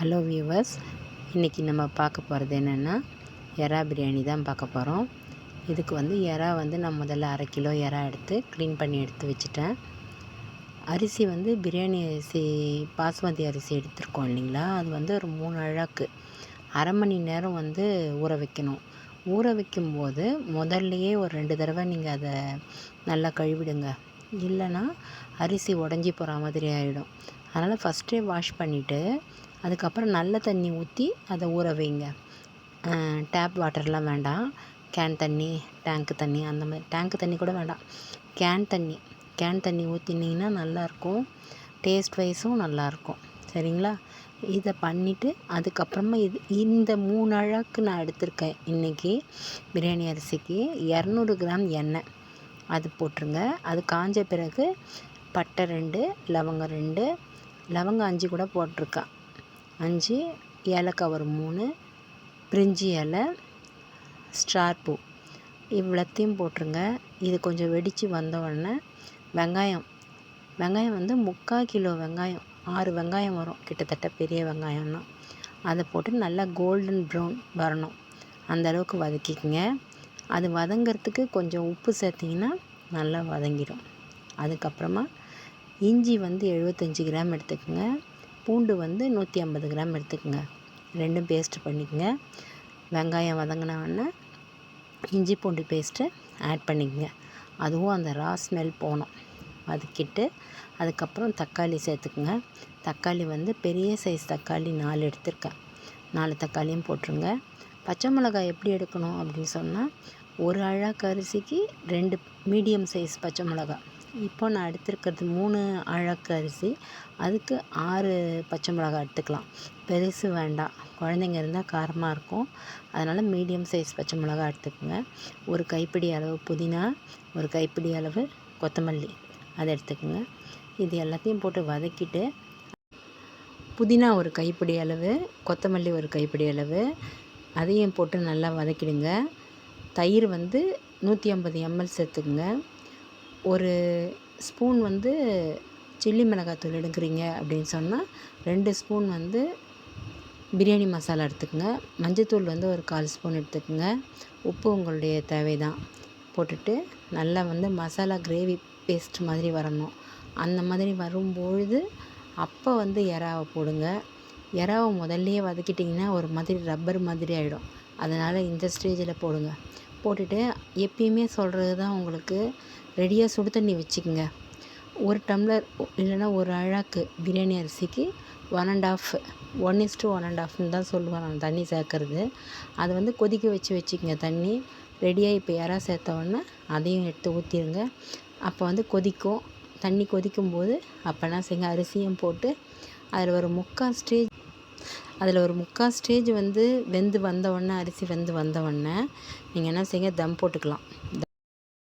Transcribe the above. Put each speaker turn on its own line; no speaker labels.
Hello viewers, இன்றைக்கி நம்ம பார்க்க போகிறது என்னென்னா எறா பிரியாணி தான் பார்க்க போகிறோம். இதுக்கு எறா நான் முதல்ல 1/2 கிலோ எறா எடுத்து க்ளீன் பண்ணி எடுத்து வச்சுட்டேன். அரிசி பிரியாணி அரிசி பாஸ்மதி அரிசி எடுத்துருக்கோம் இல்லைங்களா, அது ஒரு 3 அழாக்கு 1/2 மணி நேரம் ஊற வைக்கணும். ஊற வைக்கும்போது முதல்லையே ஒரு 2 தடவை நீங்கள் அதை நல்லா கழுவிடுங்க. இல்லைன்னா அரிசி உடஞ்சி போகிற மாதிரி ஆகிடும். அதனால் ஃபஸ்ட்டே வாஷ் பண்ணிவிட்டு அதுக்கப்புறம் நல்ல தண்ணி ஊற்றி அதை ஊற வைங்க. டேப் வாட்டர்லாம் வேண்டாம். கேன் தண்ணி, டேங்க்கு தண்ணி, அந்த மாதிரி டேங்க்கு தண்ணி கூட வேண்டாம். கேன் தண்ணி ஊற்றினீங்கன்னா நல்லாயிருக்கும். டேஸ்ட் வைஸும் நல்லாயிருக்கும். சரிங்களா? இதை பண்ணிவிட்டு அதுக்கப்புறமா இந்த 3 அழாக்கு நான் எடுத்திருக்கேன். இன்றைக்கி பிரியாணி அரிசிக்கு 200 கிராம் எண்ணெய் அது போட்டுருங்க. அது காஞ்ச பிறகு பட்டை 2, லவங்கம் 2, லவங்கம் 5 கூட போட்டிருக்கேன். 5, ஏலக்காய் ஒரு 3, பிரிஞ்சி இலை, ஸ்டார் பூ இவ்வளோத்தையும் போட்டுருங்க. இது கொஞ்சம் வெடித்து வந்த உடனே வெங்காயம் 3/4 கிலோ வெங்காயம், 6 வெங்காயம் வரும் கிட்டத்தட்ட, பெரிய வெங்காயம்னா. அதை போட்டு நல்லா கோல்டன் ப்ரௌன் வரணும், அந்த அளவுக்கு வதக்கிக்கங்க. அது வதங்கிறதுக்கு கொஞ்சம் உப்பு சேர்த்திங்கன்னா நல்லா வதங்கிடும். அதுக்கப்புறமா இஞ்சி 75 கிராம் எடுத்துக்கோங்க. பூண்டு 150 கிராம் எடுத்துக்கோங்க. ரெண்டும் பேஸ்ட்டு பண்ணிக்கோங்க. வெங்காயம் வதங்கினோடனே இஞ்சி பூண்டு பேஸ்ட்டு ஆட் பண்ணிக்கோங்க. அதுவும் அந்த ரா ஸ்மெல் போகணும். வதக்கிட்டு அதுக்கப்புறம் தக்காளி சேர்த்துக்குங்க. தக்காளி பெரிய சைஸ் தக்காளி 4 எடுத்திருக்கேன். 4 தக்காளியும் போட்டுருங்க. பச்சை மிளகாய் எப்படி எடுக்கணும் அப்படின்னு சொன்னால், ஒரு அழாக்கு அரிசிக்கு 2 மீடியம் சைஸ் பச்சை மிளகாய். இப்போ நான் எடுத்துருக்கிறது 3 அழாக்கு அரிசி, அதுக்கு 6 பச்சை மிளகாய் எடுத்துக்கலாம். பெருசு வேண்டாம், குழந்தைங்க இருந்தால் காரமாக இருக்கும். அதனால் மீடியம் சைஸ் பச்சை மிளகாய் எடுத்துக்கோங்க. ஒரு கைப்பிடி அளவு புதினா, ஒரு கைப்பிடி அளவு கொத்தமல்லி அதை எடுத்துக்கோங்க. இது எல்லாத்தையும் போட்டு வதக்கிட்டு, புதினா ஒரு கைப்பிடி அளவு, கொத்தமல்லி ஒரு கைப்பிடி அளவு, அதையும் போட்டு நல்லா வதக்கிடுங்க. தயிர் 150 ml சேர்த்துக்குங்க. ஒரு ஸ்பூன் சில்லி மிளகாத்தூள் எடுக்கிறீங்க அப்படின்னு சொன்னால் 2 ஸ்பூன் பிரியாணி மசாலா எடுத்துக்கோங்க. மஞ்சத்தூள் ஒரு 1/4 ஸ்பூன் எடுத்துக்கோங்க. உப்பு உங்களுடைய தேவை தான். போட்டுட்டு நல்லா மசாலா கிரேவி பேஸ்ட் மாதிரி வரணும். அந்த மாதிரி வரும்பொழுது அப்போ எறாவை போடுங்க. எறாவை முதல்லையே வதக்கிட்டிங்கன்னா ஒரு மாதிரி ரப்பர் மாதிரி ஆகிடும். அதனால் இந்த ஸ்டேஜில் போடுங்க. போட்டுட்டு எப்பயுமே சொல்கிறது தான் உங்களுக்கு, ரெடியாக சுடு தண்ணி வச்சுக்கோங்க. 1 டம்ளர் இல்லைன்னா ஒரு அழாக்கு பிரியாணி அரிசிக்கு 1:1.5 தான் சொல்லுவேன் நான் தண்ணி சேர்க்கறது. அதை கொதிக்க வச்சுக்கோங்க. தண்ணி ரெடியாக இப்போ எறா சேர்த்த உடனே அதையும் எடுத்து ஊற்றிடுங்க. அப்போ கொதிக்கும். தண்ணி கொதிக்கும்போது அப்போனா செய்யுங்க, அரிசியும் போட்டு அதில் ஒரு 3/4 ஸ்டேஜ் வெந்து வந்த உடனே, அரிசி வெந்து வந்த உடனே நீங்கள் என்ன செய்யுங்க, தம் போட்டுக்கலாம்.